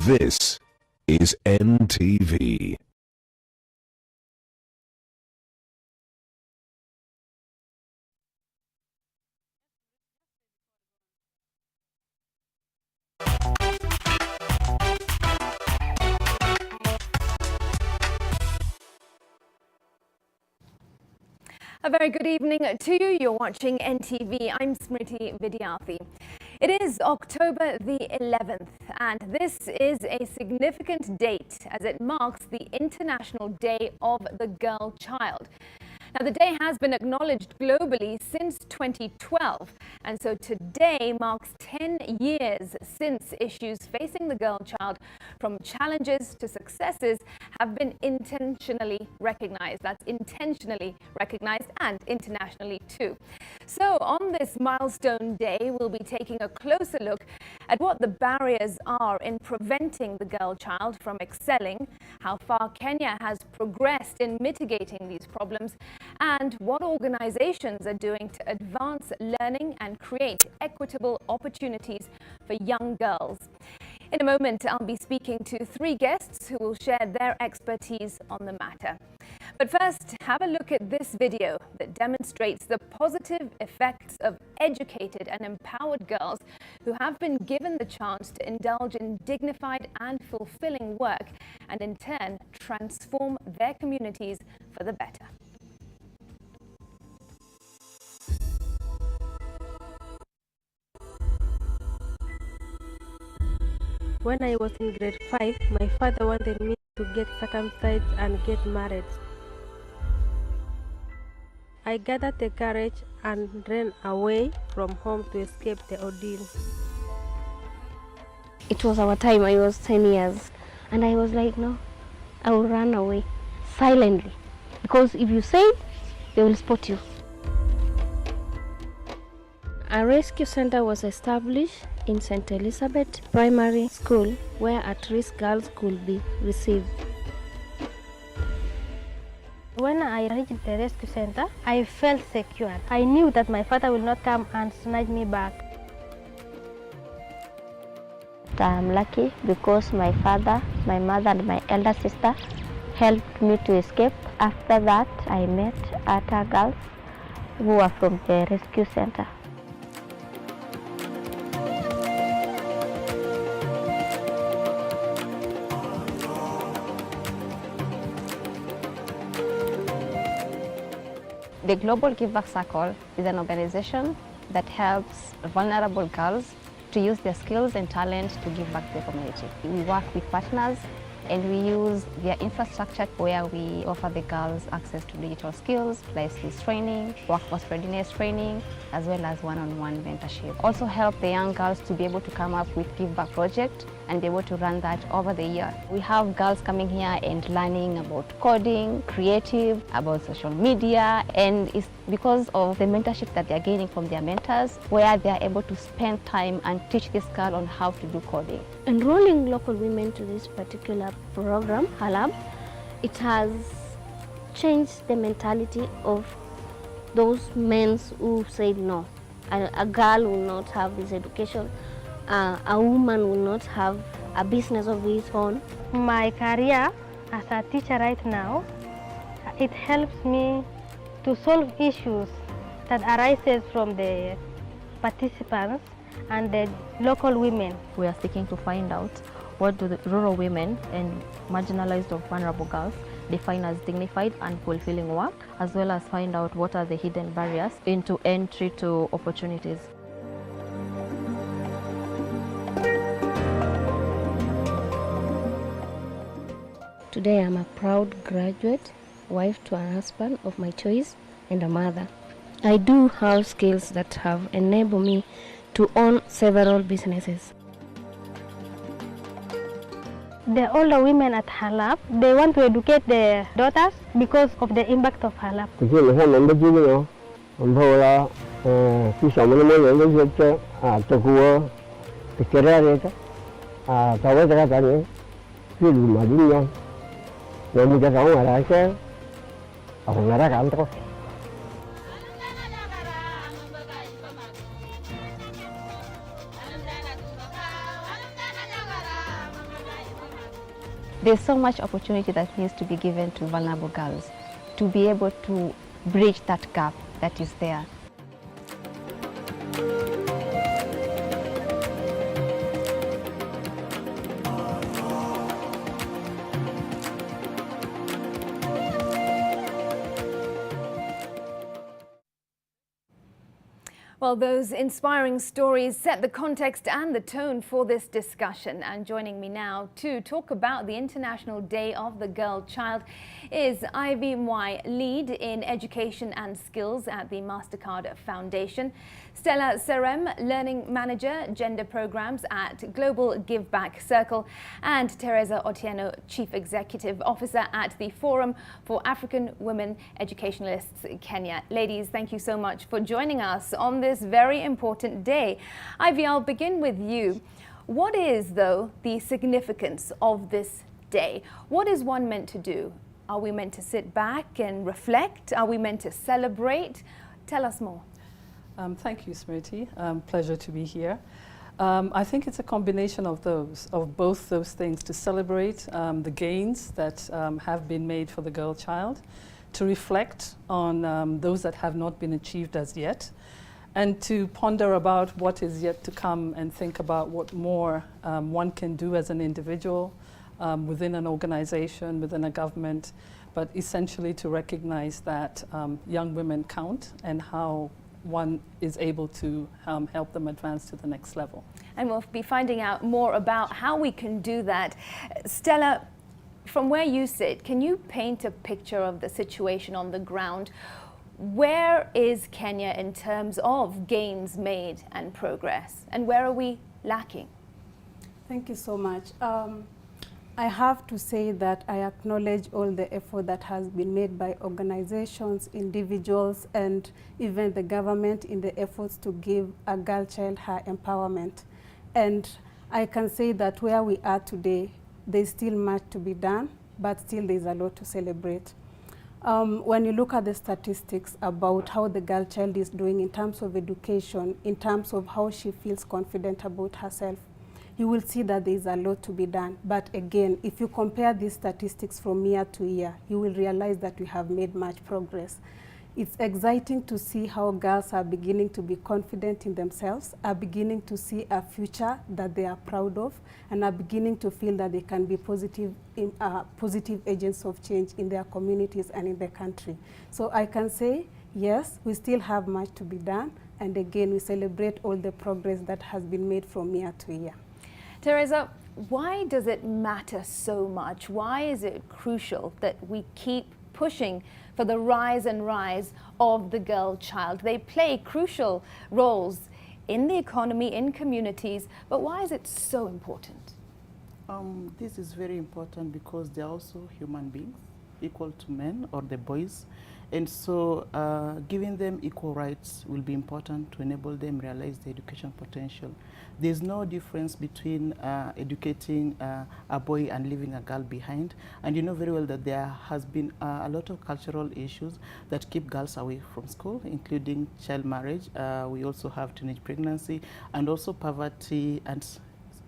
This is NTV. A very good evening to you. You're watching NTV. I'm Smriti Vidyarthi. It is October the 11th, and this is a significant date as it marks the International Day of the Girl Child. Now, the day has been acknowledged globally since 2012, and so today marks 10 years since issues facing the girl child, from challenges to successes, have been intentionally recognized. That's intentionally recognized and internationally too. So on this milestone day, we'll be taking a closer look at what the barriers are in preventing the girl child from excelling, how far Kenya has progressed in mitigating these problems, and what organizations are doing to advance learning and create equitable opportunities for young girls. In a moment, I'll be speaking to three guests who will share their expertise on the matter. But first, have a look at this video that demonstrates the positive effects of educated and empowered girls who have been given the chance to indulge in dignified and fulfilling work and in turn transform their communities for the better. When I was in grade 5, my father wanted me to get circumcised and get married. I gathered the courage and ran away from home to escape the ordeal. It was our time. I was 10 years and I was like, no, I will run away silently, because if you say, they will spot you. A rescue center was established in St. Elizabeth Primary School where at-risk girls could be received. When I reached the rescue center, I felt secure. I knew that my father will not come and snatch me back. I'm lucky because my father, my mother and my elder sister helped me to escape. After that, I met other girls who were from the rescue center. The Global Give Back Circle is an organization that helps vulnerable girls to use their skills and talent to give back to the community. We work with partners and we use their infrastructure where we offer the girls access to digital skills, life skills training, workforce readiness training, as well as one-on-one mentorship. Also help the young girls to be able to come up with Give Back project and be able to run that over the year. We have girls coming here and learning about coding, creative, about social media, and it's because of the mentorship that they're gaining from their mentors, where they're able to spend time and teach this girl on how to do coding. Enrolling local women to this particular program, Halab, it has changed the mentality of those men who said no. A girl will not have this education. A woman will not have a business of his own. My career as a teacher right now, it helps me to solve issues that arises from the participants and the local women. We are seeking to find out what do the rural women and marginalized or vulnerable girls define as dignified and fulfilling work, as well as find out what are the hidden barriers into entry to opportunities. Today I'm a proud graduate, wife to a husband of my choice, and a mother. I do have skills that have enabled me to own several businesses. The older women at Halab, they want to educate their daughters because of the impact of Halab. There's so much opportunity that needs to be given to vulnerable girls to be able to bridge that gap that is there. Well, those inspiring stories set the context and the tone for this discussion. And joining me now to talk about the International Day of the Girl Child is Ivy Mwai, Lead in Education and Skills at the MasterCard Foundation, Stella Serem, Learning Manager, Gender Programs at Global Give Back Circle, and Teresa Otieno, Chief Executive Officer at the Forum for African Women Educationalists Kenya. Ladies, thank you so much for joining us on this very important day. Ivy, I'll begin with you. What is, though, the significance of this day? What is one meant to do? Are we meant to sit back and reflect? Are we meant to celebrate? Tell us more. Thank you, Smriti. Pleasure to be here. I think it's a combination of both those things, to celebrate the gains that have been made for the girl child, to reflect on those that have not been achieved as yet, and to ponder about what is yet to come and think about what more one can do as an individual, within an organization, within a government, but essentially to recognize that young women count and how one is able to help them advance to the next level. And we'll be finding out more about how we can do that. Stella, from where you sit, can you paint a picture of the situation on the ground? Where is Kenya in terms of gains made and progress? And where are we lacking? Thank you so much. I have to say that I acknowledge all the effort that has been made by organizations, individuals, and even the government in the efforts to give a girl child her empowerment. And I can say that where we are today, there's still much to be done, but still there's a lot to celebrate. When you look at the statistics about how the girl child is doing in terms of education, in terms of how she feels confident about herself, you will see that there is a lot to be done. But again, if you compare these statistics from year to year, you will realize that we have made much progress. It's exciting to see how girls are beginning to be confident in themselves, are beginning to see a future that they are proud of, and are beginning to feel that they can be positive agents of change in their communities and in the country. So I can say, yes, we still have much to be done. And again, we celebrate all the progress that has been made from year to year. Teresa, why does it matter so much? Why is it crucial that we keep pushing for the rise and rise of the girl child? They play crucial roles in the economy, in communities, but why is it so important? This is very important because they are also human beings, equal to men or the boys. And so giving them equal rights will be important to enable them realize their education potential. There's no difference between educating a boy and leaving a girl behind. And you know very well that there has been a lot of cultural issues that keep girls away from school, including child marriage. We also have teenage pregnancy and also poverty and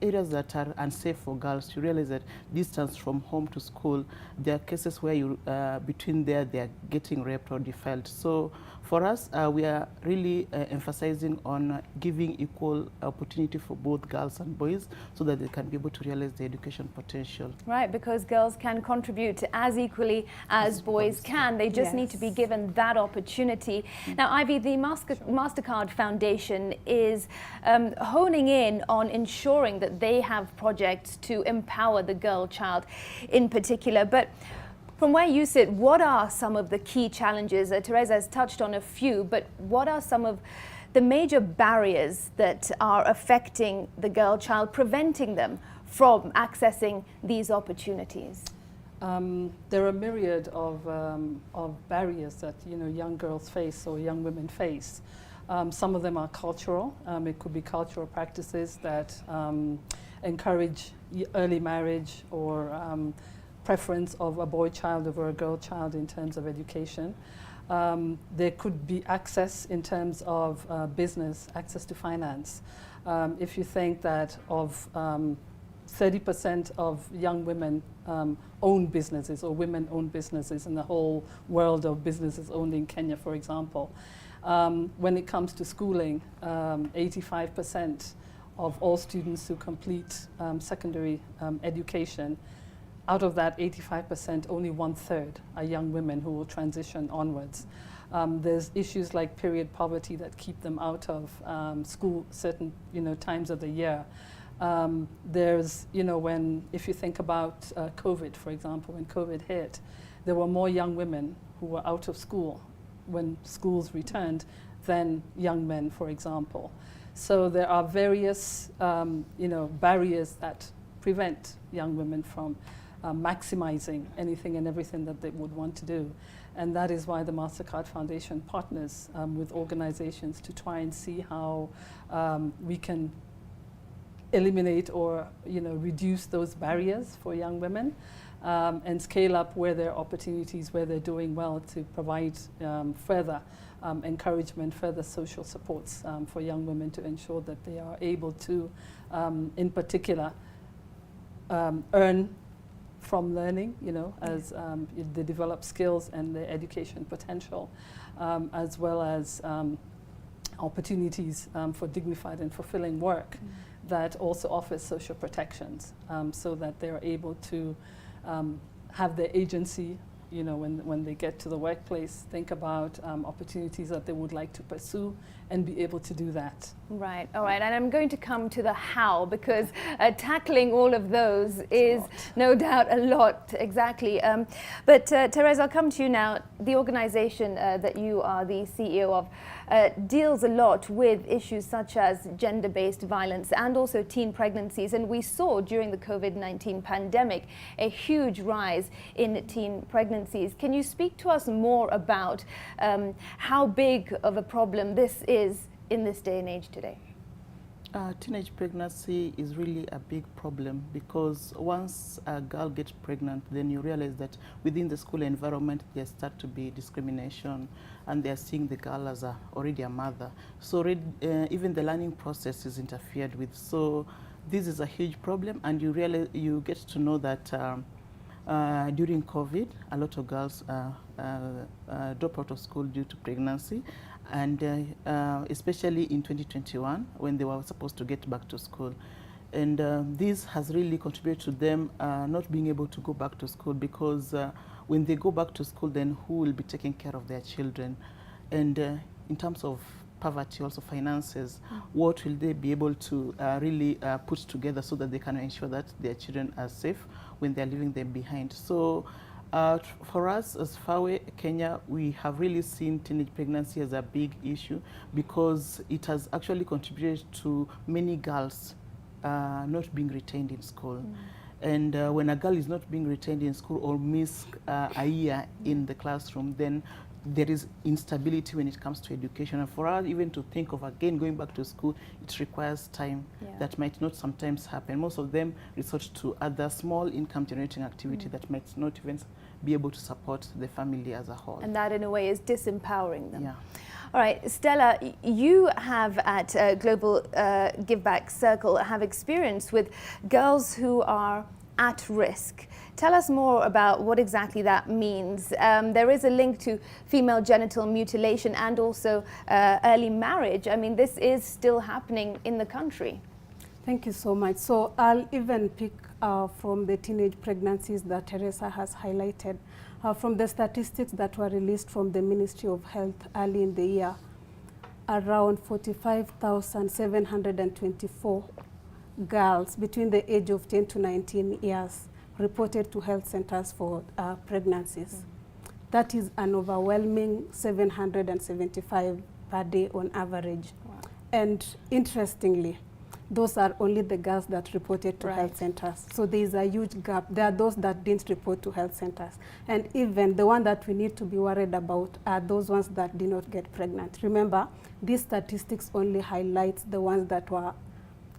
areas that are unsafe for girls. You realize that distance from home to school, there are cases where you between there they are getting raped or defiled. So for us, we are really emphasizing on giving equal opportunity for both girls and boys so that they can be able to realize their education potential. Right, because girls can contribute as equally as boys can. They just need to be given that opportunity. Now, Ivy, the MasterCard Foundation is honing in on ensuring that they have projects to empower the girl child in particular. But from where you sit, what are some of the key challenges? Teresa has touched on a few, but what are some of the major barriers that are affecting the girl child, preventing them from accessing these opportunities? There are a myriad of barriers that young girls face or young women face. Some of them are cultural. It could be cultural practices that encourage early marriage or preference of a boy child over a girl child in terms of education. There could be access in terms of business, access to finance. If you think that of 30% of young women own businesses, or women own businesses in the whole world of businesses owned in Kenya, for example. When it comes to schooling, 85% of all students who complete secondary education, out of that 85%, only 1/3 are young women who will transition onwards. There's issues like period poverty that keep them out of school certain times of the year. There's, if you think about COVID, for example, when COVID hit, there were more young women who were out of school when schools returned than young men, for example. So there are various, barriers that prevent young women from maximizing anything and everything that they would want to do. And that is why the MasterCard Foundation partners with organizations to try and see how we can eliminate or reduce those barriers for young women, and scale up where there are opportunities, where they're doing well, to provide further encouragement, further social supports for young women to ensure that they are able to, in particular, earn from learning, as they develop skills and their education potential, as well as opportunities for dignified and fulfilling work that also offers social protections, so that they are able to have their agency, when they get to the workplace, think about opportunities that they would like to pursue and be able to do that. Right, all right, and I'm going to come to the how, because tackling all of those is no doubt a lot, exactly. But Therese, I'll come to you now. The organization that you are the CEO of deals a lot with issues such as gender-based violence and also teen pregnancies. And we saw during the COVID-19 pandemic a huge rise in teen pregnancies. Can you speak to us more about how big of a problem this is in this day and age today? Teenage pregnancy is really a big problem, because once a girl gets pregnant, then you realize that within the school environment there start to be discrimination, and they are seeing the girl as already a mother. So even the learning process is interfered with. So this is a huge problem, and you get to know that during COVID, a lot of girls drop out of school due to pregnancy. And especially in 2021, when they were supposed to get back to school. And this has really contributed to them not being able to go back to school, because when they go back to school, then who will be taking care of their children? And in terms of poverty, also finances, what will they be able to really put together so that they can ensure that their children are safe when they're leaving them behind? So for us as FAWE Kenya, we have really seen teenage pregnancy as a big issue, because it has actually contributed to many girls not being retained in school. And when a girl is not being retained in school or miss a year in the classroom, then there is instability when it comes to education. And for us even to think of again going back to school, it requires time that might not sometimes happen. Most of them resort to other small income generating activity that might not even be able to support the family as a whole. And that in a way is disempowering them. Yeah. All right, Stella, you have at Global Give Back Circle have experience with girls who are at risk. Tell us more about what exactly that means. There is a link to female genital mutilation and also early marriage. I mean, this is still happening in the country. Thank you so much. So I'll even pick from the teenage pregnancies that Teresa has highlighted. From the statistics that were released from the Ministry of Health early in the year, around 45,724 girls between the age of 10 to 19 years reported to health centers for pregnancies. That is an overwhelming 775 per day on average. And interestingly, those are only the girls that reported to health centers. So there is a huge gap. There are those that didn't report to health centers. And even the one that we need to be worried about are those ones that did not get pregnant. Remember, these statistics only highlight the ones that were,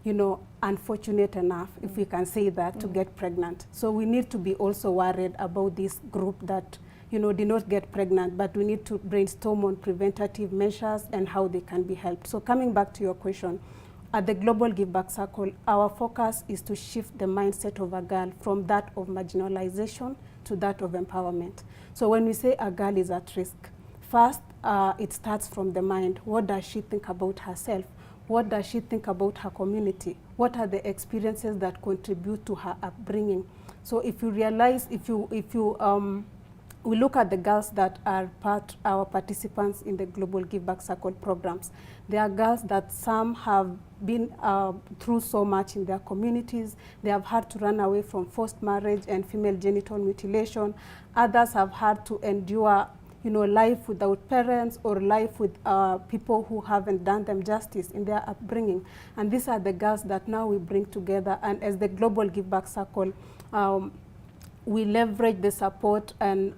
you know, unfortunate enough, if we can say that, to get pregnant. So we need to be also worried about this group that, you know, did not get pregnant, but we need to brainstorm on preventative measures and how they can be helped. So coming back to your question, at the Global Give Back Circle, our focus is to shift the mindset of a girl from that of marginalization to that of empowerment. So when we say a girl is at risk, first, it starts from the mind. What does she think about herself? What does she think about her community? What are the experiences that contribute to her upbringing? So if you realize, we look at the girls that are our participants in the Global Give Back Circle programs. They are girls that some have been through so much in their communities. They have had to run away from forced marriage and female genital mutilation. Others have had to endure, life without parents or life with people who haven't done them justice in their upbringing. And these are the girls that now we bring together. And as the Global Give Back Circle, we leverage the support and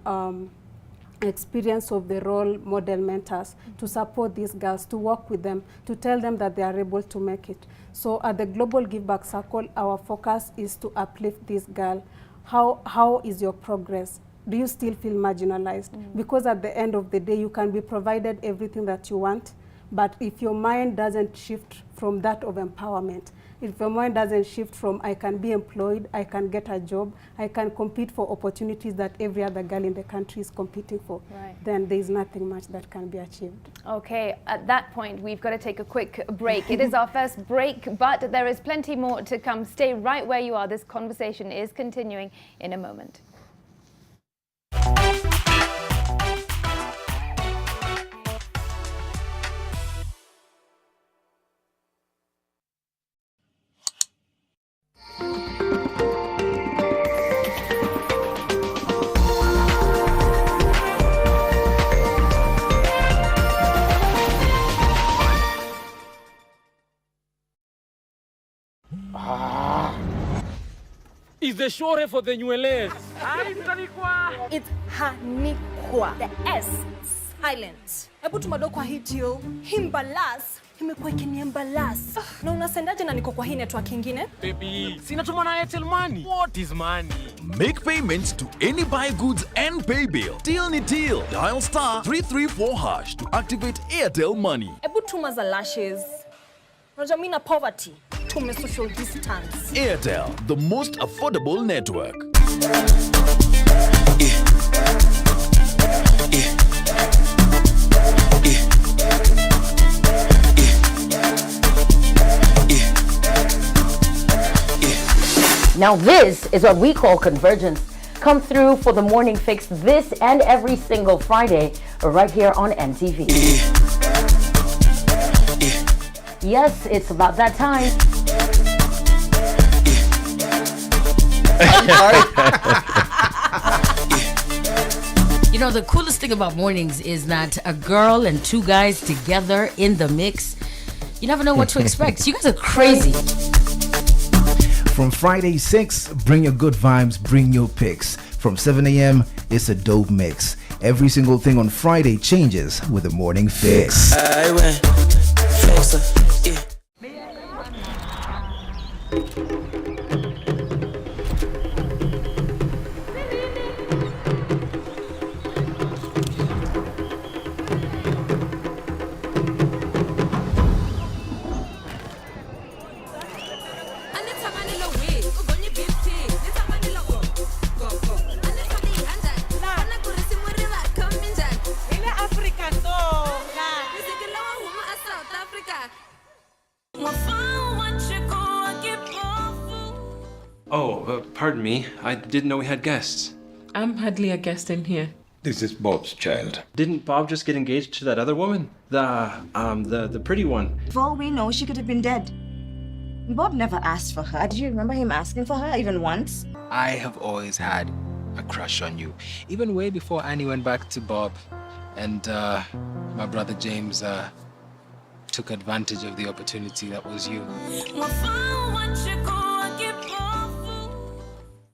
experience of the role model mentors to support these girls, to work with them, to tell them that they are able to make it. So at the Global Give Back Circle, our focus is to uplift this girl. How is your progress? Do you still feel marginalized? Because at the end of the day, you can be provided everything that you want, but if your mind doesn't shift from that of empowerment, if your mind doesn't shift from I can be employed, I can get a job, I can compete for opportunities that every other girl in the country is competing for, then there's nothing much that can be achieved. Okay, at that point, we've got to take a quick break. It is our first break, but there is plenty more to come. Stay right where you are. This conversation is continuing in a moment. It's the shore for the Nyueles. It's Hanikwa. The S silent. Hebu tumado kwa hitio. Himbalas. Imekuwa ikiniembalas. Na unasendaje na niko kwa hii network ingine? Baby, sina tuma na Airtel Money. What is money? Make payments to any buy goods and pay bill. Till ni till. Dial *334# to activate Airtel Money. Hebu tuma za lashes. Unajua mimi na poverty. Tume social distance. Airtel, the most affordable network. Now this is what we call convergence. Come through for the morning fix this and every single Friday right here on NTV. Yes, it's about that time. You know, the coolest thing about mornings is that a girl and two guys together in the mix, you never know what to expect. You guys are crazy. From Friday 6, bring your good vibes, bring your picks. From 7 a.m., it's a dope mix. Every single thing on Friday changes with the morning fix. Pardon me, I didn't know we had guests. I'm hardly a guest in here. This is Bob's child. Didn't Bob just get engaged to that other woman? The pretty one. For all we know, she could have been dead. Bob never asked for her. Did you remember him asking for her even once? I have always had a crush on you. Even way before Annie went back to Bob. And my brother James took advantage of the opportunity that was you.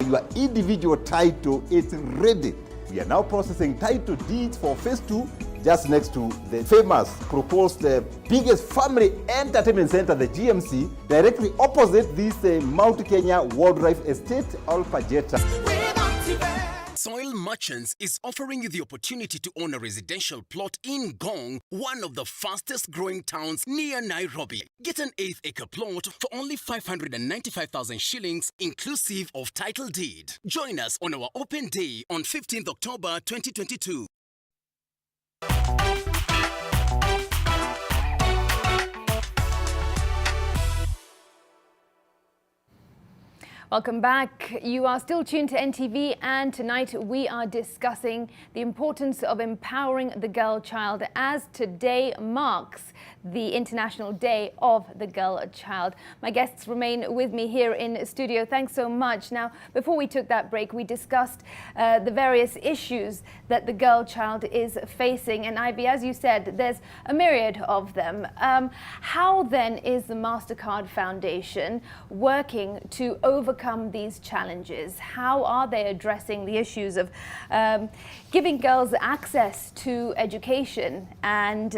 Your individual title is ready. We are now processing title deeds for phase 2 just next to the famous proposed biggest family entertainment center, the GMC, directly opposite this Mount Kenya Wildlife Estate, Alpajeta. Soil Merchants is offering you the opportunity to own a residential plot in Ngong, one of the fastest growing towns near Nairobi. Get an 8-acre plot for only 595,000 shillings inclusive of title deed. Join us on our open day on 15th October 2022. Welcome back. You are still tuned to NTV, and tonight we are discussing the importance of empowering the girl child, as today marks the International Day of the Girl Child. My guests remain with me here in studio. Thanks so much. Now, before we took that break, we discussed the various issues that the girl child is facing. And Ivy, as you said, there's a myriad of them. How then is the MasterCard Foundation working to overcome these challenges? How are they addressing the issues of giving girls access to education and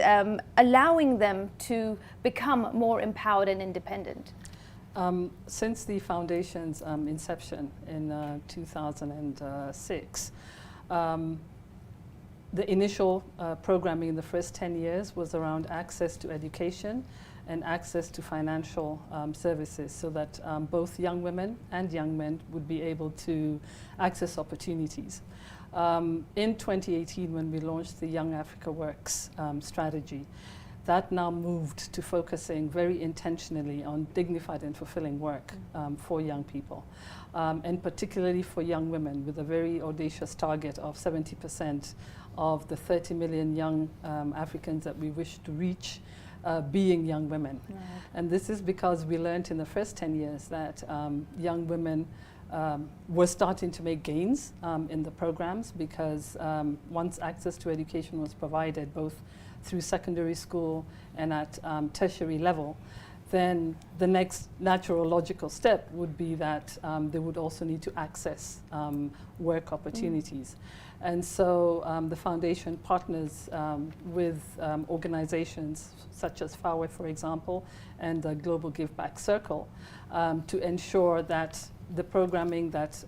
allowing them to become more empowered and independent? Since the foundation's inception in 2006, the initial programming in the first 10 years was around access to education and access to financial services, so that both young women and young men would be able to access opportunities. In 2018, when we launched the Young Africa Works strategy, that now moved to focusing very intentionally on dignified and fulfilling work for young people, and particularly for young women, with a very audacious target of 70% of the 30 million young Africans that we wish to reach being young women. Right. And this is because we learned in the first 10 years that young women were starting to make gains in the programs, because once access to education was provided, both through secondary school and at tertiary level, then the next natural logical step would be that they would also need to access work opportunities. And so the foundation partners with organizations such as FAWE, for example, and the Global Give Back Circle to ensure that the programming that,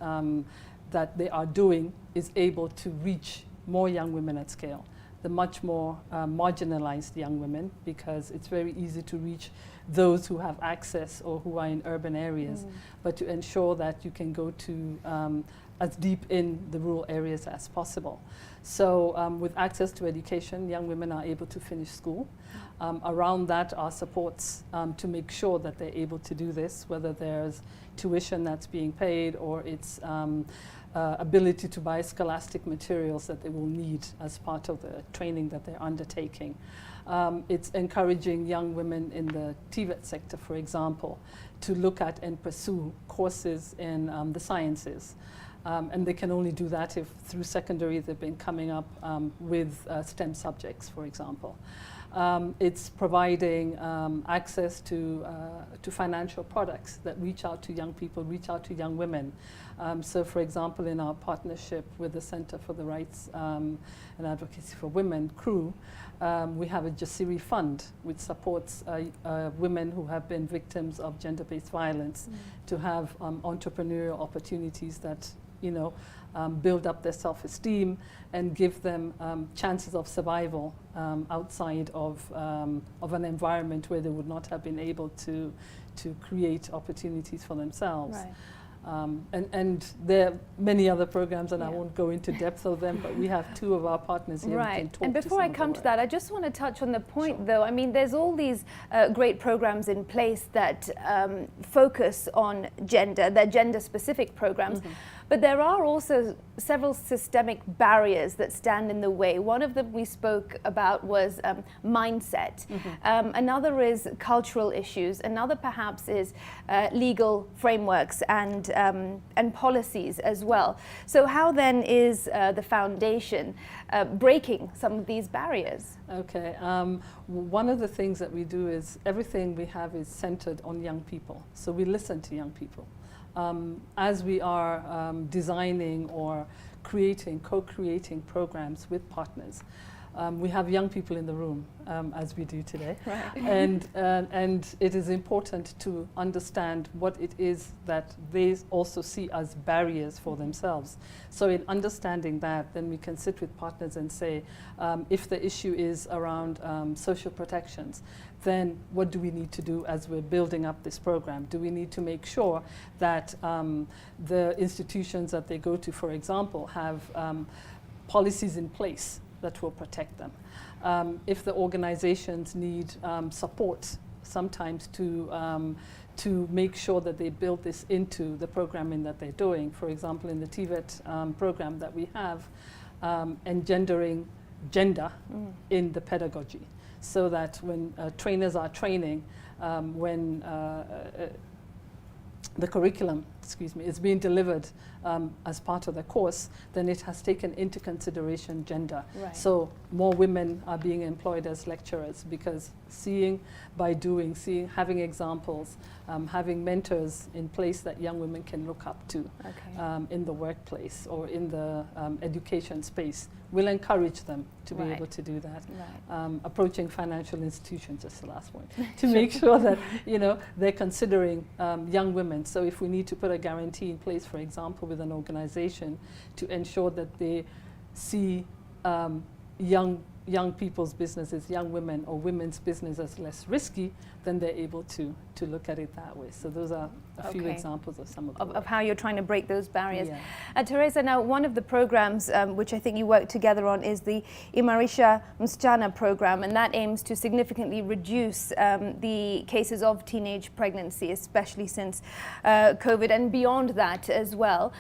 that they are doing is able to reach more young women at scale, the much more marginalized young women, because it's very easy to reach those who have access or who are in urban areas, but to ensure that you can go to as deep in the rural areas as possible. So with access to education, young women are able to finish school. Around that are supports to make sure that they're able to do this, whether there's tuition that's being paid or it's ability to buy scholastic materials that they will need as part of the training that they're undertaking. It's encouraging young women in the TVET sector, for example, to look at and pursue courses in the sciences. And they can only do that if through secondary they've been coming up with STEM subjects, for example. It's providing access to financial products that reach out to young people, reach out to young women. So for example, in our partnership with the Center for the Rights and Advocacy for Women, CREW, we have a Jasiri Fund, which supports women who have been victims of gender-based violence to have entrepreneurial opportunities that, you know, build up their self-esteem and give them chances of survival outside of an environment where they would not have been able to create opportunities for themselves. Right. And there are many other programs, and I won't go into depth of them, but we have two of our partners here. Right. And before I come to that, I just want to touch on the point, though. I mean, there's all these great programs in place that focus on gender, they're gender-specific programs. But there are also several systemic barriers that stand in the way. One of them we spoke about was mindset. Another is cultural issues. Another perhaps is legal frameworks and policies as well. So how then is the foundation breaking some of these barriers? Okay. One of the things that we do is everything we have is centered on young people. So we listen to young people. As we are designing or co-creating programs with partners, we have young people in the room, as we do today. Right. And it is important to understand what it is that they also see as barriers for themselves. So in understanding that, then we can sit with partners and say, if the issue is around social protections, then what do we need to do as we're building up this program? Do we need to make sure that the institutions that they go to, for example, have policies in place that will protect them? If the organizations need support sometimes to make sure that they build this into the programming that they're doing. For example, in the TVET program that we have, engendering gender in the pedagogy, so that when trainers are training, when the curriculum, is being delivered as part of the course, then it has taken into consideration gender. Right. So more women are being employed as lecturers, because seeing by doing, having examples, having mentors in place that young women can look up to in the workplace or in the education space will encourage them to be able to do that. Right. Approaching financial institutions, just the last point, to make sure that they're considering young women. So if we need to put a guarantee in place, for example, with an organization to ensure that they see young people's businesses, young women or women's business as less risky, then they're able to look at it that way. So those are a few examples of some of how you're trying to break those barriers. Yeah. Teresa, now one of the programs which I think you work together on is the Imarisha Msichana program, and that aims to significantly reduce the cases of teenage pregnancy, especially since COVID, and beyond that as well.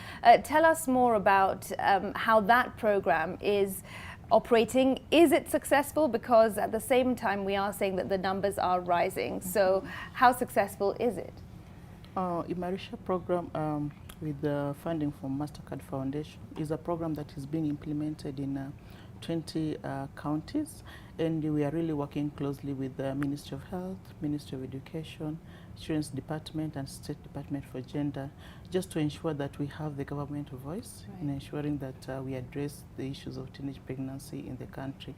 Tell us more about how that program is operating. Is it successful? Because at the same time we are saying that the numbers are rising. So how successful is it? Imarisha program with the funding from MasterCard Foundation is a program that is being implemented in 20 counties, and we are really working closely with the Ministry of Health, Ministry of Education, Children's Department and State Department for Gender, just to ensure that we have the governmental voice in ensuring that we address the issues of teenage pregnancy in the country.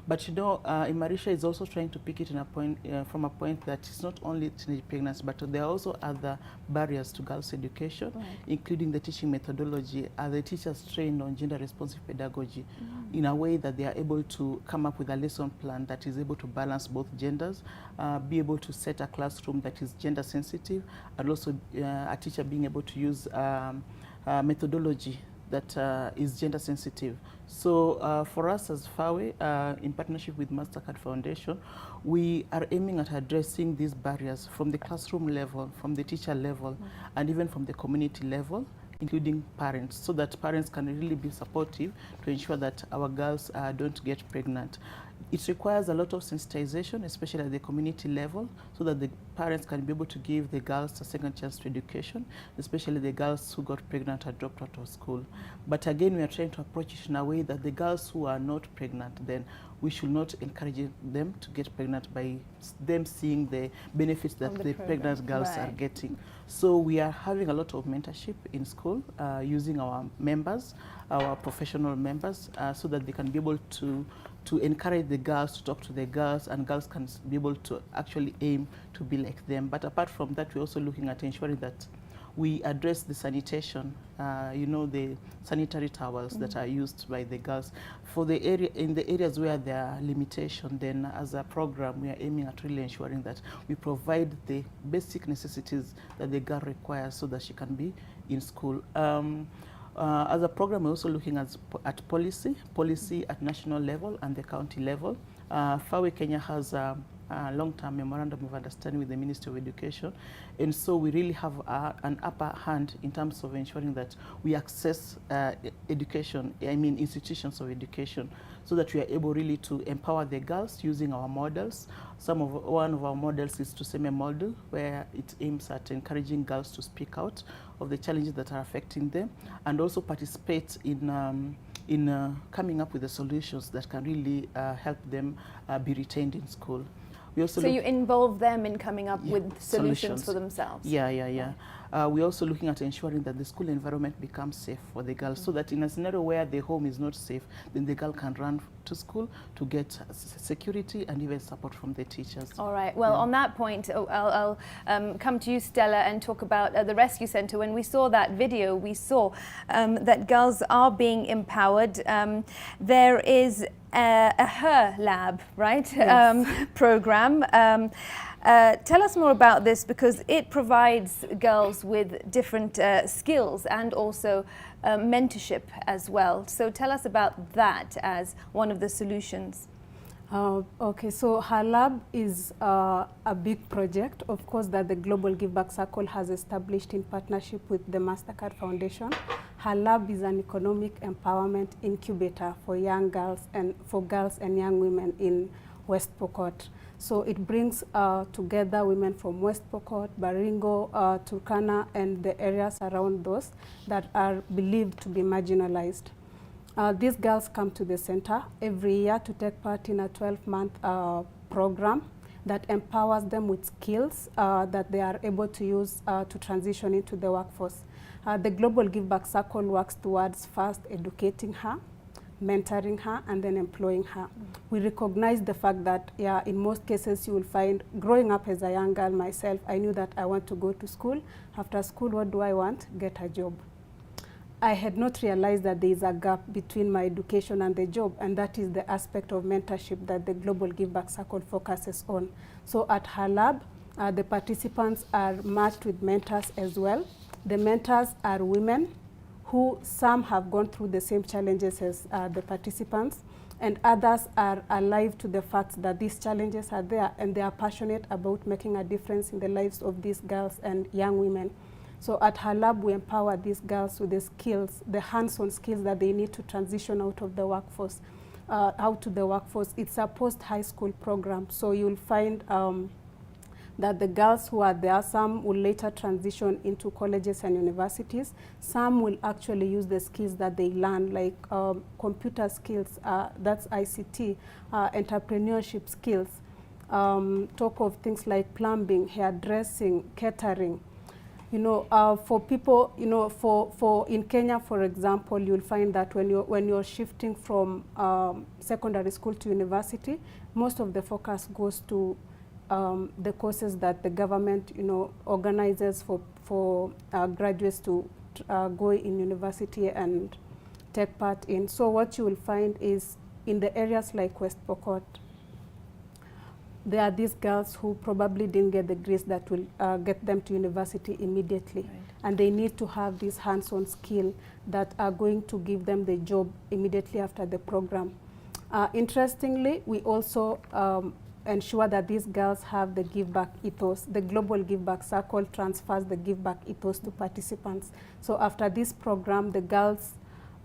But Imarisha is also trying to pick it in a point, from a point that it's not only teenage pregnancy, but there are also other barriers to girls' education, including the teaching methodology. Are the teachers trained on gender-responsive pedagogy in a way that they are able to come up with a lesson plan that is able to balance both genders, be able to set a classroom that is gender-sensitive, and also a teacher being able to use methodology that is gender sensitive. So for us as FAWE, in partnership with MasterCard Foundation, we are aiming at addressing these barriers from the classroom level, from the teacher level, and even from the community level, including parents, so that parents can really be supportive to ensure that our girls don't get pregnant. It requires a lot of sensitization, especially at the community level, so that the parents can be able to give the girls a second chance to education, especially the girls who got pregnant or dropped out of school. But again, we are trying to approach it in a way that the girls who are not pregnant, then we should not encourage them to get pregnant by them seeing the benefits that the pregnant girls are getting. So we are having a lot of mentorship in school, using our members, our professional members, so that they can be able to encourage the girls, to talk to the girls, and girls can be able to actually aim to be like them. But apart from that, we're also looking at ensuring that we address the sanitation, the sanitary towels that are used by the girls. For the area, in the areas where there are limitations, then as a program, we are aiming at really ensuring that we provide the basic necessities that the girl requires so that she can be in school. As a program, we're also looking at policy at national level and the county level. FAWE Kenya has a long-term memorandum of understanding with the Ministry of Education, and so we really have an upper hand in terms of ensuring that we access education, institutions of education, so that we are able really to empower the girls using our models. One of our models is Tuseme model, where it aims at encouraging girls to speak out of the challenges that are affecting them, and also participate in coming up with the solutions that can really help them be retained in school. We also so you involve them in coming up with solutions for themselves? Yeah. we're also looking at ensuring that the school environment becomes safe for the girl, so that in a scenario where the home is not safe, then the girl can run to school to get security and even support from the teachers. All right. Well, on that point, I'll come to you, Stella, and talk about the rescue center. When we saw that video, we saw that girls are being empowered. There is a Her Lab, right? Yes. Program. Tell us more about this, because it provides girls with different skills and also mentorship as well. So tell us about that as one of the solutions. Okay, so Her Lab is a big project, of course, that the Global Give Back Circle has established in partnership with the MasterCard Foundation. Her Lab is an economic empowerment incubator for young girls and for girls and young women in West Pokot. So it brings together women from West Pokot, Baringo, Turkana, and the areas around those that are believed to be marginalized. These girls come to the center every year to take part in a 12-month program that empowers them with skills that they are able to use to transition into the workforce. The Global Give Back Circle works towards first educating her, mentoring her, and then employing her. We recognize the fact that, yeah, in most cases you will find, growing up as a young girl myself, I knew that I want to go to school. After school, what do I want? Get a job. I had not realized that there is a gap between my education and the job, and that is the aspect of mentorship that the Global Give Back Circle focuses on. So at Her Lab, the participants are matched with mentors as well. The mentors are women who some have gone through the same challenges as the participants, and others are alive to the fact that these challenges are there, and they are passionate about making a difference in the lives of these girls and young women. So at Her Lab, we empower these girls with the skills, the hands-on skills that they need to transition out of the workforce, out to the workforce. It's a post-high school program, so you'll find that the girls who are there, some will later transition into colleges and universities. Some will actually use the skills that they learn, like computer skills, that's ICT, entrepreneurship skills, talk of things like plumbing, hairdressing, catering. You know, for people, you know, for in Kenya, for example, you'll find that when you're shifting from secondary school to university, most of the focus goes to the courses that the government, you know, organizes for graduates to go in university and take part in. So what you will find is in the areas like West Pokot, there are these girls who probably didn't get the grades that will get them to university immediately. Right. And they need to have this hands-on skill that are going to give them the job immediately after the program. Interestingly, we also ensure that these girls have the give back ethos. The Global Give Back Circle transfers the give back ethos to participants. So after this program, the girls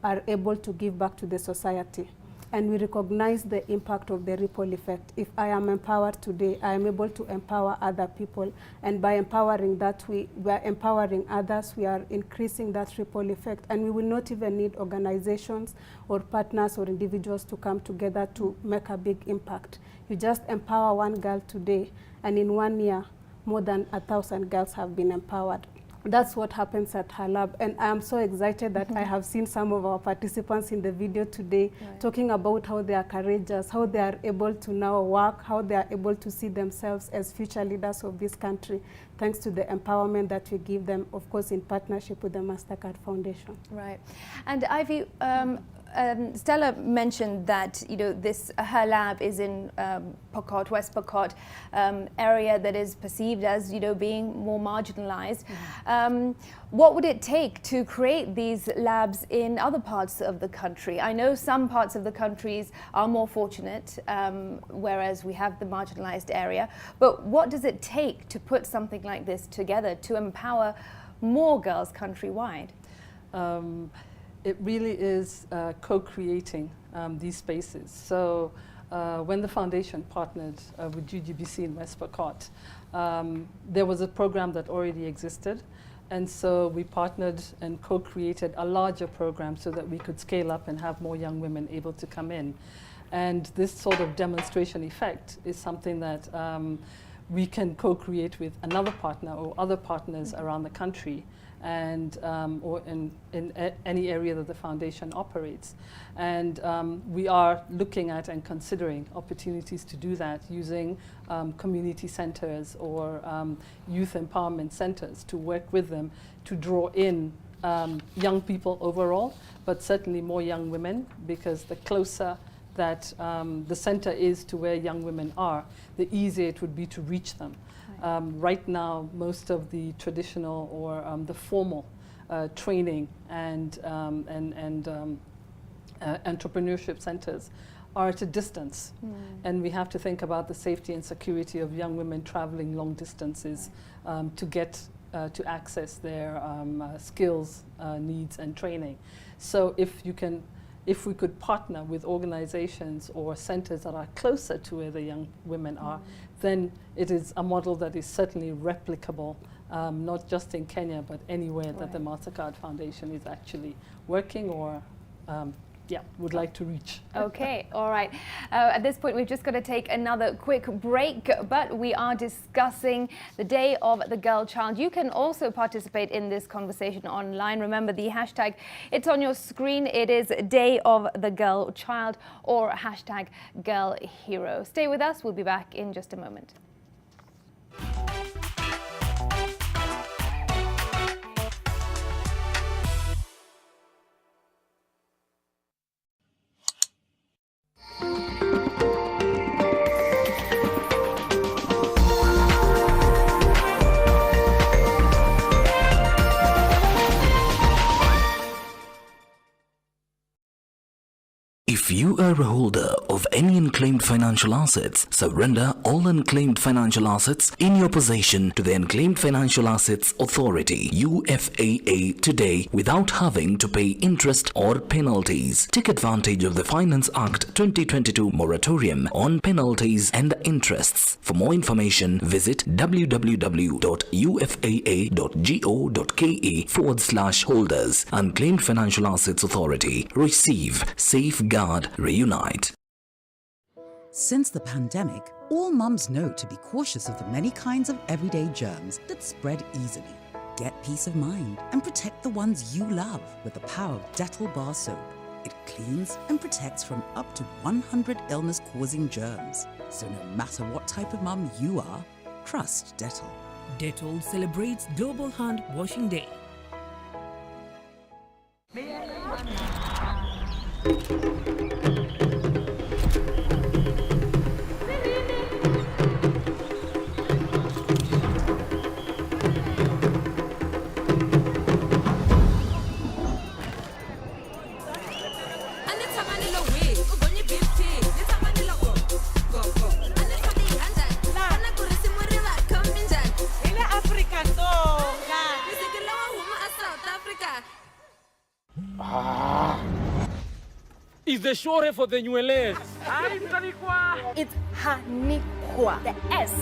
are able to give back to the society. And we recognize the impact of the ripple effect. If I am empowered today, I am able to empower other people. And by empowering that, we are empowering others, we are increasing that ripple effect. And we will not even need organizations or partners or individuals to come together to make a big impact. You just empower one girl today, and in 1 year, more than 1,000 girls have been empowered. That's what happens at Her Lab, and I am so excited that I have seen some of our participants in the video today talking about how they are courageous, how they are able to now work, how they are able to see themselves as future leaders of this country, thanks to the empowerment that we give them, of course, in partnership with the MasterCard Foundation. Right. And Ivy, Stella mentioned that, you know, this Her Lab is in Pokot, West Pokot, area that is perceived as, you know, being more marginalized. What would it take to create these labs in other parts of the country? I know some parts of the countries are more fortunate, whereas we have the marginalized area. But what does it take to put something like this together to empower more girls countrywide? It really is co-creating these spaces. So when the foundation partnered with GGBC in West Pokot, there was a program that already existed. And so we partnered and co-created a larger program so that we could scale up and have more young women able to come in. And this sort of demonstration effect is something that we can co-create with another partner or other partners around the country, and or in any area that the foundation operates. And we are looking at and considering opportunities to do that using community centers or youth empowerment centers to work with them to draw in young people overall, but certainly more young women, because the closer that the center is to where young women are, the easier it would be to reach them. Right now, most of the traditional or the formal training and entrepreneurship centers are at a distance. And we have to think about the safety and security of young women traveling long distances to get to access their skills, needs, and training. So if we could partner with organizations or centers that are closer to where the young women are, then it is a model that is certainly replicable, not just in Kenya, but anywhere that the MasterCard Foundation is actually working or would like to reach. Okay, all right. At this point, we've just got to take another quick break, but we are discussing the Day of the Girl Child. You can also participate in this conversation online. Remember the hashtag, it's on your screen. It is Day of the Girl Child or hashtag Girl Hero. Stay with us. We'll be back in just a moment. If you are a holder of any unclaimed financial assets, surrender all unclaimed financial assets in your possession to the Unclaimed Financial Assets Authority (UFAA) today without having to pay interest or penalties. Take advantage of the Finance Act 2022 moratorium on penalties and interests. For more information, visit www.ufaa.go.ke/holders. Unclaimed Financial Assets Authority. Receive, safeguard, reunite. Since the pandemic, all mums know to be cautious of the many kinds of everyday germs that spread easily. Get peace of mind and protect the ones you love with the power of Dettol Bar Soap. It cleans and protects from up to 100 illness-causing germs. So no matter what type of mum you are, trust Dettol. Dettol celebrates Global Hand Washing Day. Is the shore for the nywele. It's hanikwa. The S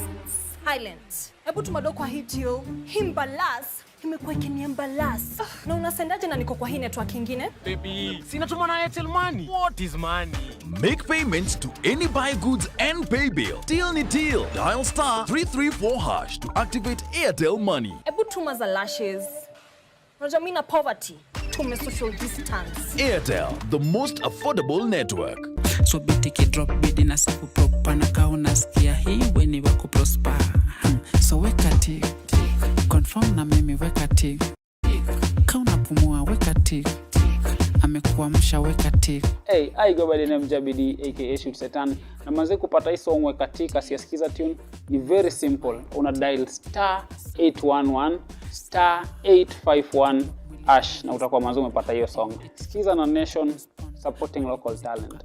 silent. Hebu tumado kwa hitio. Himbalas. Imekuwa ikiniembalas. Na unasendaje na niko kwa hii network ingine? Baby, sinatuma na Airtel Money. What is money? Make payments to any buy goods and pay bill. Till ni till. Dial *334# to activate Airtel Money. Hebu tuma za lashes. Unajua mimi na poverty. Tume social distance. Airtel, the most affordable network. So bitiki drop bidi na siku propa na kauna skia hii weni wako prosper. So weka tick, confirm na mimi weka tick. Kauna pumua weka tick. Amekuamsha weka tick. Hey, I go by the name Jabidi aka Shoot Satan. Na manze kupata hii song weka tick asiyasikiza tune ni very simple. Una dial *811 *851 # na utakuwa mwanzo umepata hiyo song. Sikiza na Nation supporting local talent.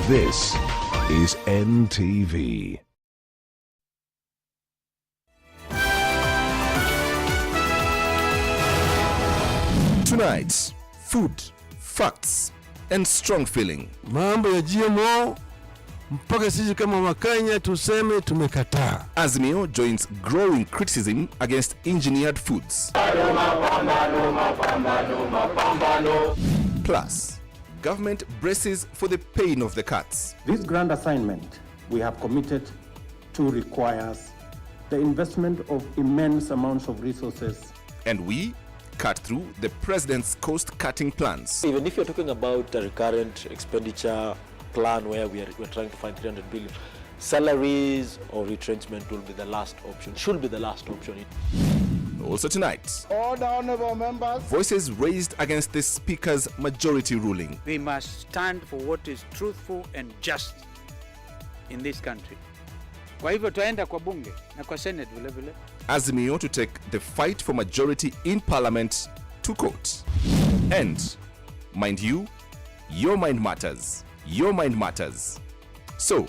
This is NTV. Tonight's food, facts, and strong feeling. Mambo ya GMO mpaka sisi kama Wakenya tuseme tumekataa. Azimio joins growing criticism against engineered foods. Plus, government braces for the pain of the cuts. This grand assignment we have committed to requires the investment of immense amounts of resources. And we cut through the president's cost-cutting plans. Even if you're talking about a recurrent expenditure plan where we're trying to find 300 billion, salaries or retrenchment will be the last option, should be the last option. Also tonight, all the honorable members, voices raised against the Speaker's majority ruling. We must stand for what is truthful and just in this country. Kwa hivyo tuenda kwa bunge na kwa Senate vile vile. Azimio to take the fight for majority in Parliament to court. And, mind you, your mind matters. Your mind matters. So,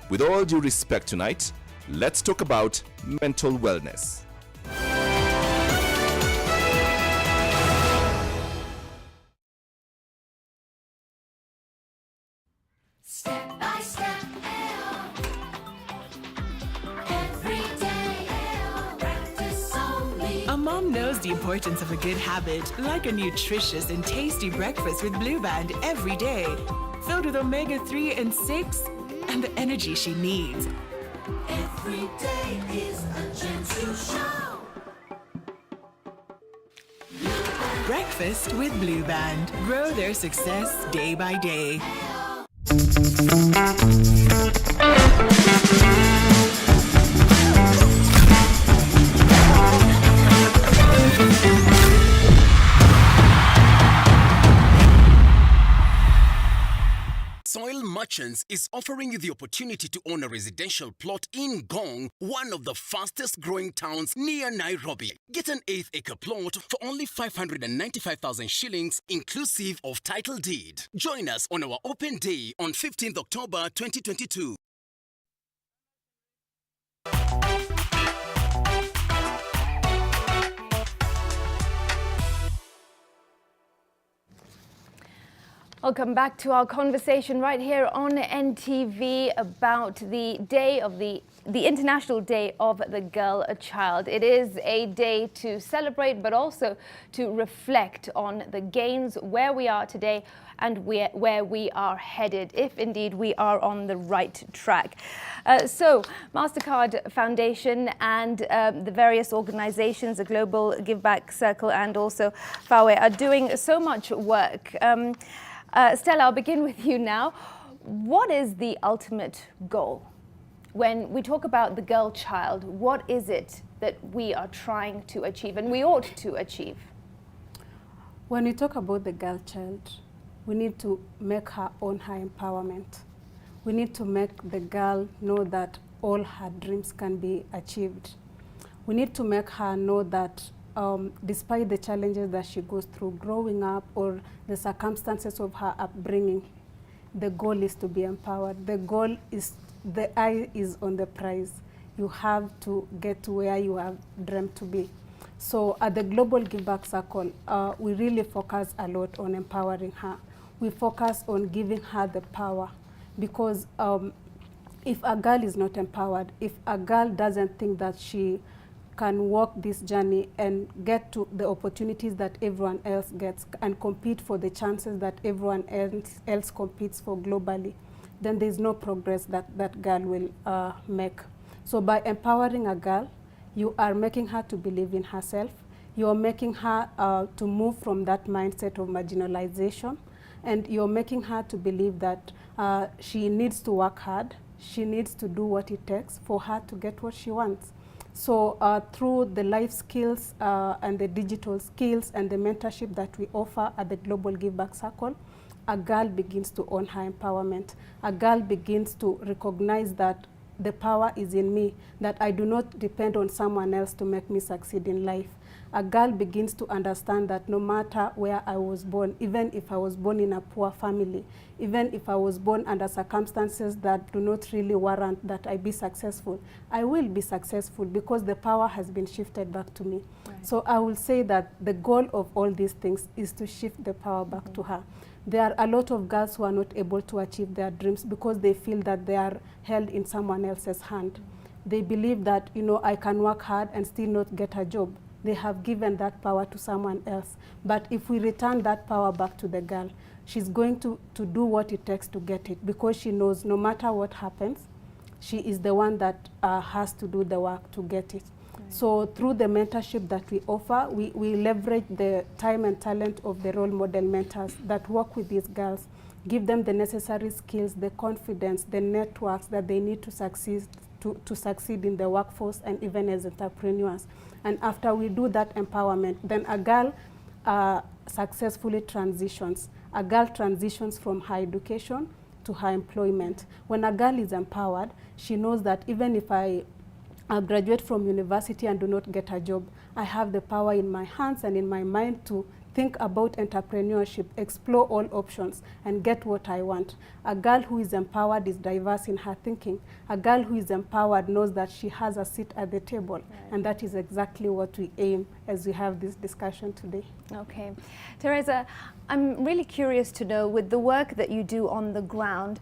with all due respect tonight, let's talk about mental wellness. Step by step, every day, practice only. A mom knows the importance of a good habit, like a nutritious and tasty breakfast with Blue Band every day, filled with omega-3 and 6 and the energy she needs. Every day is a chance to show. Breakfast with Blue Band. Grow their success day by day. Soil Merchants is offering you the opportunity to own a residential plot in Gong, one of the fastest growing towns near Nairobi. Get an 8-acre plot for only 595,000 shillings inclusive of title deed. Join us on our open day on 15th October 2022. Welcome back to our conversation right here on NTV about the International Day of the Girl Child. It is a day to celebrate, but also to reflect on the gains, where we are today and where we are headed, if indeed we are on the right track. So MasterCard Foundation and the various organizations, the Global Give Back Circle and also FAWE, are doing so much work. Stella, I'll begin with you now. What is the ultimate goal? When we talk about the girl child, what is it that we are trying to achieve and we ought to achieve? When we talk about the girl child, we need to make her own her empowerment. We need to make the girl know that all her dreams can be achieved. We need to make her know that despite the challenges that she goes through growing up or the circumstances of her upbringing, the goal is to be empowered. The goal is, the eye is on the prize. You have to get to where you have dreamt to be. So at the Global Give Back Circle, we really focus a lot on empowering her. We focus on giving her the power, because if a girl is not empowered, if a girl doesn't think that she can walk this journey and get to the opportunities that everyone else gets and compete for the chances that everyone else competes for globally, then there's no progress that girl will make. So by empowering a girl, you are making her to believe in herself. You are making her to move from that mindset of marginalization, and you're making her to believe that she needs to work hard. She needs to do what it takes for her to get what she wants. So through the life skills and the digital skills and the mentorship that we offer at the Global Give Back Circle, a girl begins to own her empowerment. A girl begins to recognize that the power is in me, that I do not depend on someone else to make me succeed in life. A girl begins to understand that no matter where I was born, even if I was born in a poor family, even if I was born under circumstances that do not really warrant that I be successful, I will be successful because the power has been shifted back to me. Right. So I will say that the goal of all these things is to shift the power back to her. There are a lot of girls who are not able to achieve their dreams because they feel that they are held in someone else's hand. They believe that, you know, I can work hard and still not get a job. they have given that power to someone else. But if we return that power back to the girl, she's going to do what it takes to get it, because she knows no matter what happens, she is the one that has to do the work to get it. So through the mentorship that we offer, we leverage the time and talent of the role model mentors that work with these girls, give them the necessary skills, the confidence, the networks that they need to succeed in the workforce and even as entrepreneurs. And after we do that empowerment, then a girl successfully transitions. A girl transitions from her education to her employment. When a girl is empowered, she knows that even if I graduate from university and do not get a job, I have the power in my hands and in my mind to think about entrepreneurship, explore all options, and get what I want. A girl who is empowered is diverse in her thinking. A girl who is empowered knows that she has a seat at the table, and that is exactly what we aim as we have this discussion today. Okay. Teresa, I'm really curious to know, with the work that you do on the ground,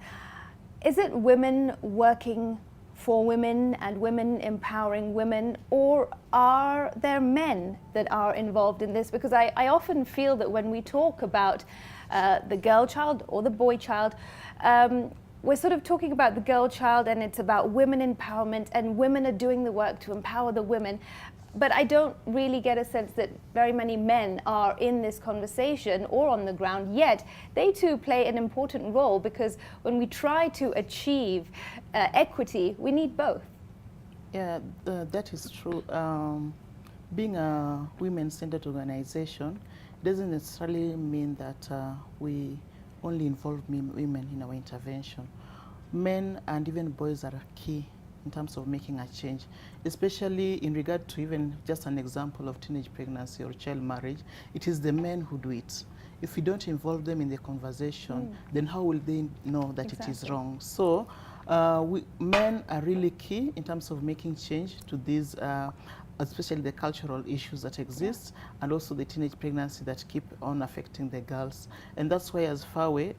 is it women working for women and women empowering women, or are there men that are involved in this? Because I often feel that when we talk about the girl child or the boy child, we're sort of talking about the girl child and it's about women empowerment and women are doing the work to empower the women. But I don't really get a sense that very many men are in this conversation or on the ground, yet they too play an important role, because when we try to achieve equity, we need both. Yeah, that is true. Being a women-centered organization doesn't necessarily mean that we only involve women in our intervention. Men and even boys are key in terms of making a change, especially in regard to even just an example of teenage pregnancy or child marriage. It is the men who do it. If we don't involve them in the conversation, then how will they know that it is wrong? So men are really key in terms of making change to these, especially the cultural issues that exist, and also the teenage pregnancy that keep on affecting the girls. And that's why as FAWE,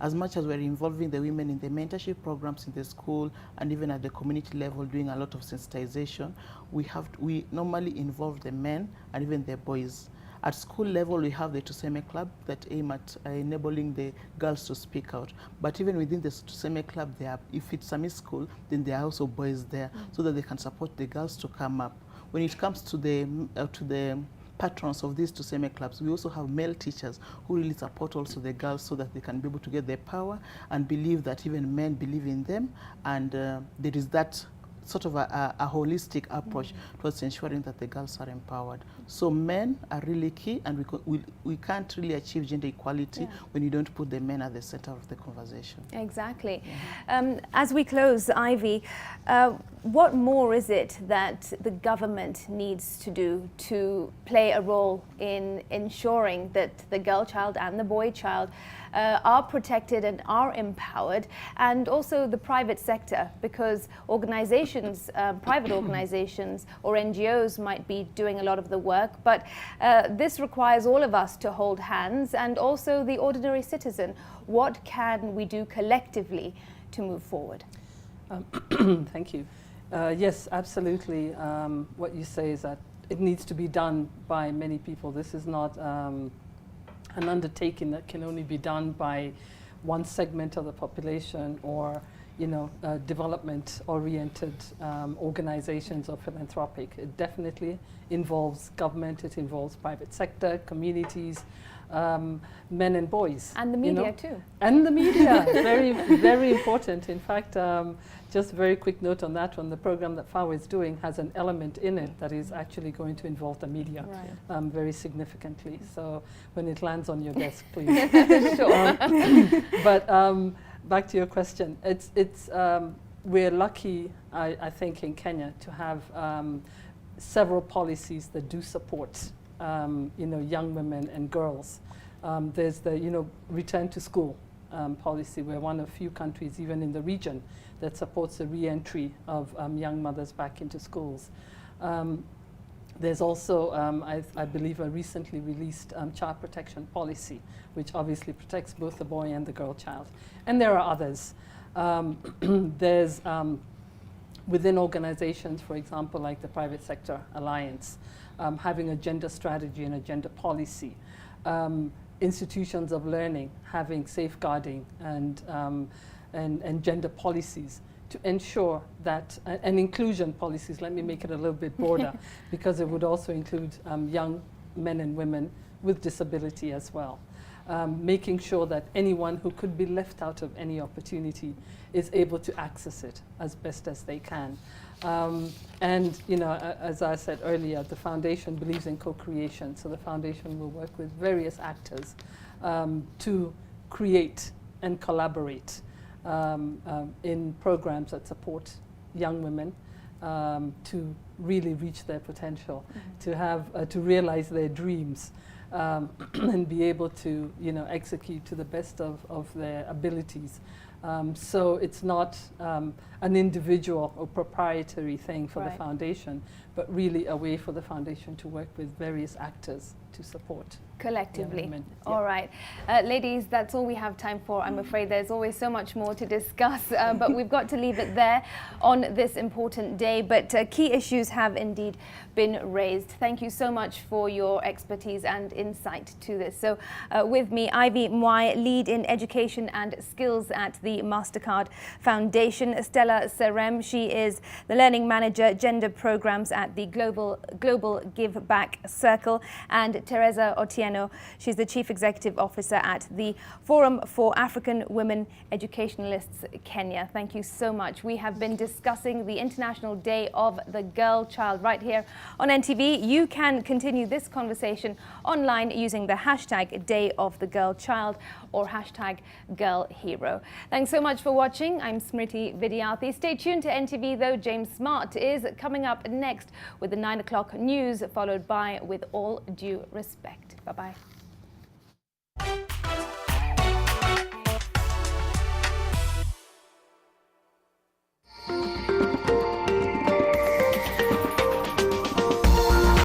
as much as we're involving the women in the mentorship programs in the school and even at the community level doing a lot of sensitization, we normally involve the men and even the boys. At school level, we have the Tuseme Club that aim at enabling the girls to speak out. But even within the Tuseme Club, if it's a mixed school, then there are also boys there so that they can support the girls to come up. When it comes to the patrons of these Tuseme clubs, we also have male teachers who really support also the girls so that they can be able to get their power and believe that even men believe in them, and there is that sort of a holistic approach towards ensuring that the girls are empowered. So men are really key, and we can't really achieve gender equality when you don't put the men at the center of the conversation. Exactly. As we close, Ivy, what more is it that the government needs to do to play a role in ensuring that the girl child and the boy child are protected and are empowered, and also the private sector, because organizations, private organizations or NGOs might be doing a lot of the work, but this requires all of us to hold hands, and also the ordinary citizen. What can we do collectively to move forward? Thank you. Yes, absolutely. What you say is that it needs to be done by many people. This is not an undertaking that can only be done by one segment of the population or, development-oriented organizations or philanthropic. It definitely involves government, it involves private sector, communities, men and boys. And the media too. And the media, very, very important. In fact, just a very quick note on that one, the program that FAWE is doing has an element in it that is actually going to involve the media very significantly. So when it lands on your desk, please. Sure. But back to your question, we're lucky, I think, in Kenya to have several policies that do support young women and girls. There's the return to school policy. We're one of few countries, even in the region, that supports the re-entry of young mothers back into schools. There's also, I believe, a recently released child protection policy, which obviously protects both the boy and the girl child. And there are others. There's within organizations, for example, like the Private Sector Alliance, having a gender strategy and a gender policy. Institutions of learning having safeguarding and gender policies to ensure that, and inclusion policies, let me make it a little bit broader, because it would also include young men and women with disability as well. Making sure that anyone who could be left out of any opportunity is able to access it as best as they can. And you know, as I said earlier, the foundation believes in co-creation, so the foundation will work with various actors to create and collaborate in programs that support young women to really reach their potential, to have to realize their dreams. And be able to, you know, execute to the best of their abilities. So it's not an individual or proprietary thing for the foundation, but really a way for the foundation to work with various actors to support collectively. All right. Ladies, that's all we have time for. I'm afraid there's always so much more to discuss, but we've got to leave it there on this important day. But key issues have indeed been raised. Thank you so much for your expertise and insight to this. So with me, Ivy Mwai, Lead in Education and Skills at the MasterCard Foundation. Stella Serem, she is the Learning Manager, Gender Programs at the Global Give Back Circle. And Teresa Otieno, she's the Chief Executive Officer at the Forum for African Women Educationalists Kenya. Thank you so much. We have been discussing the International Day of the Girl Child right here on NTV. You can continue this conversation online using the hashtag Day of the Girl Child or hashtag Girl Hero. Thanks so much for watching. I'm Smriti Vidyarthi. Stay tuned to NTV though. James Smart is coming up next with the 9 o'clock news, followed by With All Due Respect. Bye-bye.